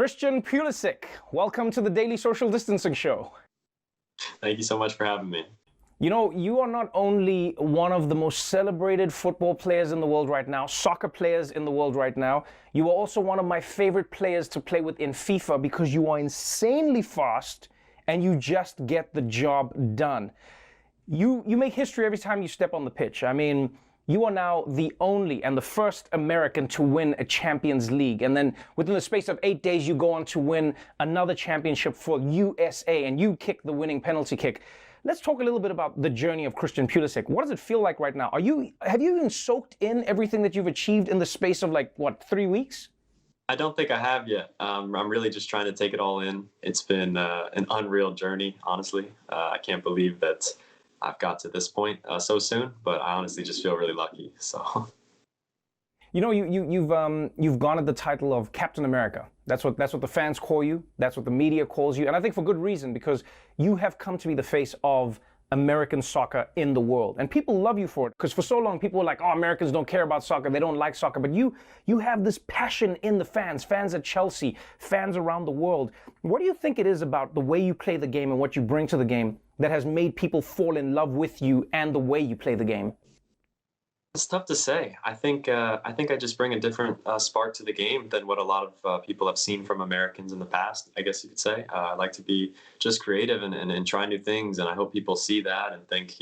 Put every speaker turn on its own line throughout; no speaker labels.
Christian Pulisic, welcome to the Daily Social Distancing Show.
Thank you so much for having me.
You know, you are not only one of the most celebrated football players in the world right now, soccer players in the world right now, you are also one of my favorite players to play with in FIFA because you are insanely fast and you just get the job done. You make history every time you step on the pitch. I mean, you are now the only and the first American to win a Champions League. And then within the space of 8 days, you go on to win another championship for USA, and you kick the winning penalty kick. Let's talk a little bit about the journey of Christian Pulisic. What does it feel like right now? Have you even soaked in everything that you've achieved in the space of 3 weeks?
I don't think I have yet. I'm really just trying to take it all in. It's been an unreal journey, honestly. I can't believe that I've got to this point so soon, but I honestly just feel really lucky. So,
you know, you've garnered the title of Captain America. That's what the fans call you. That's what the media calls you, and I think for good reason, because you have come to be the face of American soccer in the world, and people love you for it. Because for so long, people were like, "Oh, Americans don't care about soccer. They don't like soccer." But you have this passion in the fans at Chelsea, fans around the world. What do you think it is about the way you play the game and what you bring to the game that has made people fall in love with you and the way you play the game?
it's tough to say. I think I just bring a different spark to the game than what a lot of people have seen from Americans in the past, I guess you could say. I like to be just creative and try new things, and I hope people see that and think,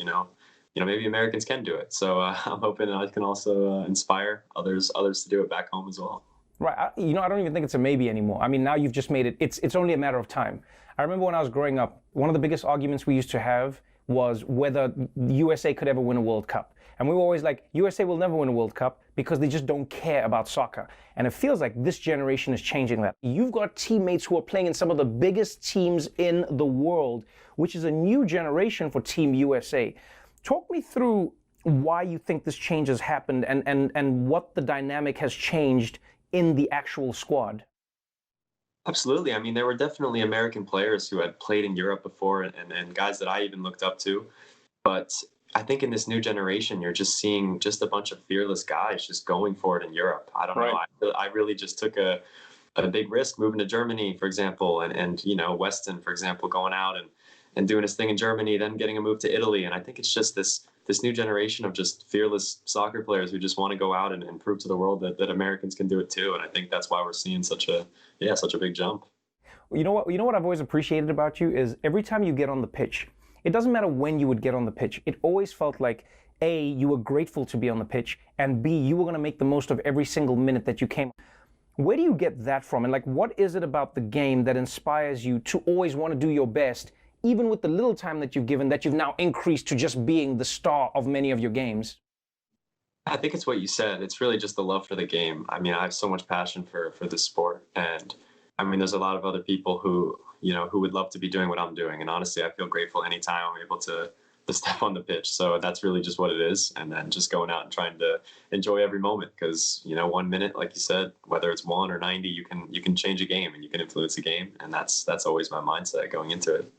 maybe Americans can do it. So I'm hoping I can also inspire others to do it back home as well.
Right. I don't even think it's a maybe anymore. I mean, now you've just made it. It's only a matter of time. I remember when I was growing up, one of the biggest arguments we used to have was whether USA could ever win a World Cup. And we were always like, USA will never win a World Cup because they just don't care about soccer. And it feels like this generation is changing that. You've got teammates who are playing in some of the biggest teams in the world, which is a new generation for Team USA. Talk me through why you think this change has happened and what the dynamic has changed in the actual squad.
Absolutely. I mean, there were definitely American players who had played in Europe before and guys that I even looked up to. But I think in this new generation, you're just seeing just a bunch of fearless guys just going for it in Europe. I don't
Right.
know. I really just took a big risk moving to Germany, for example, and Weston, for example, going out and doing his thing in Germany, then getting a move to Italy. And I think it's just this new generation of just fearless soccer players who just want to go out and prove to the world that Americans can do it too. And I think that's why we're seeing such a big jump.
You know what I've always appreciated about you is every time you get on the pitch, it doesn't matter when you would get on the pitch. It always felt like, A, you were grateful to be on the pitch, and B, you were going to make the most of every single minute that you came. Where do you get that from? And what is it about the game that inspires you to always want to do your best, even with the little time that you've given, that you've now increased to just being the star of many of your games?
I think it's what you said. It's really just the love for the game. I mean, I have so much passion for this sport, and I mean, there's a lot of other people who would love to be doing what I'm doing. And honestly, I feel grateful anytime I'm able to step on the pitch. So that's really just what it is. And then just going out and trying to enjoy every moment, because 1 minute, like you said, whether it's 1 or 90, you can change a game and you can influence a game. And that's always my mindset going into it.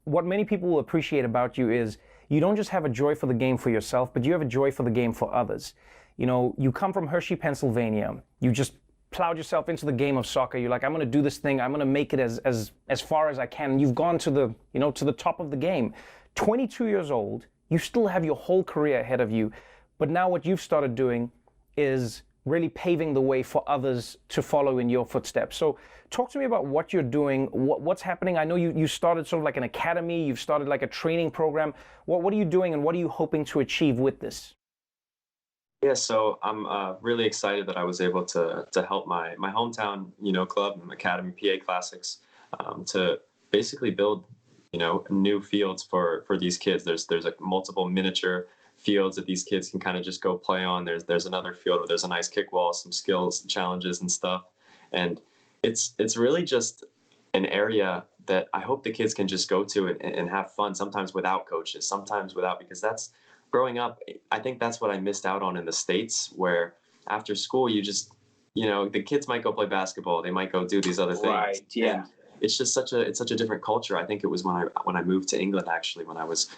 What many people will appreciate about you is you don't just have a joy for the game for yourself, but you have a joy for the game for others. You come from Hershey, Pennsylvania. You just plowed yourself into the game of soccer. You're like, I'm going to do this thing. I'm going to make it as far as I can. And you've gone to the top of the game. 22 years old, you still have your whole career ahead of you. But now what you've started doing is really paving the way for others to follow in your footsteps. So talk to me about what you're doing, what's happening. I know you started sort of like an academy. You've started like a training program. What are you doing and what are you hoping to achieve with this?
Yeah, so I'm really excited that I was able to help my hometown club, Academy PA Classics, to basically build new fields for these kids. There's like multiple miniature fields that these kids can kind of just go play on. There's another field where there's a nice kick wall, some skills challenges and stuff, and it's really just an area that I hope the kids can just go to and have fun. Sometimes without coaches, sometimes without, because that's growing up, I think that's what I missed out on in the States, where after school, you just, the kids might go play basketball. They might go do these other things.
Right, yeah.
And it's just such a different culture. I think it was when I moved to England, actually, when I was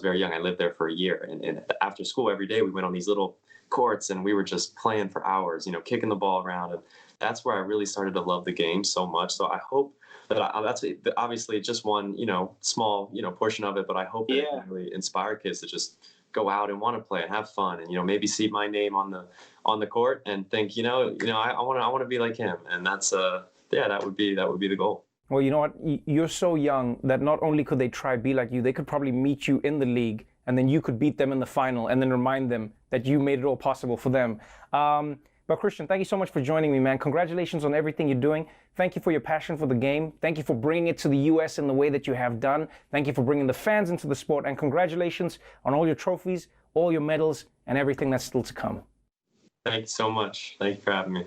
very young. I lived there for a year. And after school, every day we went on these little courts and we were just playing for hours, kicking the ball around. that's where I really started to love the game so much. So I hope that that's obviously just one, small, portion of it, but I hope that it can really inspire kids to just go out and want to play and have fun, and maybe see my name on the court and think, I want to be like him, and that's that would be the goal.
Well, you know what? You're so young that not only could they try be like you, they could probably meet you in the league, and then you could beat them in the final, and then remind them that you made it all possible for them. But Christian, thank you so much for joining me, man. Congratulations on everything you're doing. Thank you for your passion for the game. Thank you for bringing it to the U.S. in the way that you have done. Thank you for bringing the fans into the sport, and congratulations on all your trophies, all your medals, and everything that's still to come.
Thank you so much. Thank you for having me.